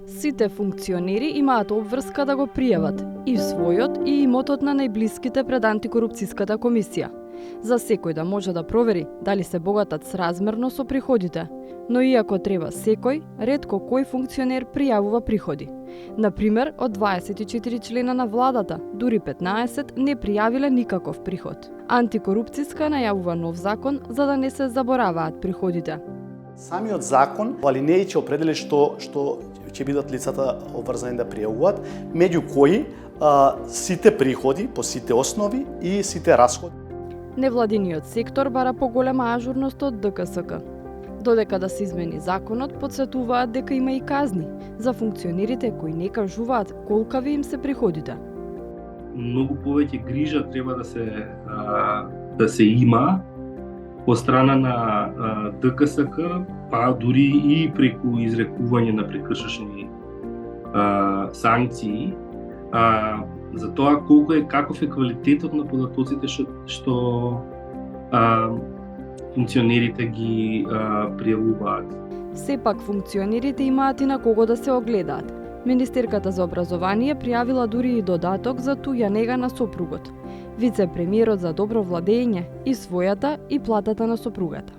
Сите функционери имаат обврска да го пријават и својот и имотот на најблиските пред антикорупцијската комисија, за секој да може да провери дали се богатат сразмерно со приходите. Но иако треба секој, ретко кој функционер пријавува приходи. Например, од 24 члена на владата, дури 15 не пријавиле никаков приход. Антикорупцијска најавува нов закон за да не се забораваат приходите. Самиот закон во алинеи ќе определи што ќе бидат лицата обврзани да пријавуваат, меѓу кои сите приходи по сите основи и сите расходи. Невладиниот сектор бара поголема ажурност од ДКСК. Додека да се измени законот, потсетуваат дека има и казни за функционерите кои не кажуваат колкави им се приходите. Многу повеќе грижа треба да се има од страна на ДКСК, па дури и преку изрекување на прекршачни санкции, за тоа каков е квалитетот на податоците што функционерите ги пријавуваат. Сепак функционерите имаат и на кого да се огледаат. Министерката за образование пријавила дури и додаток за туѓа нега на сопругот, вице-премиерот за добро владење и својата и платата на сопругата.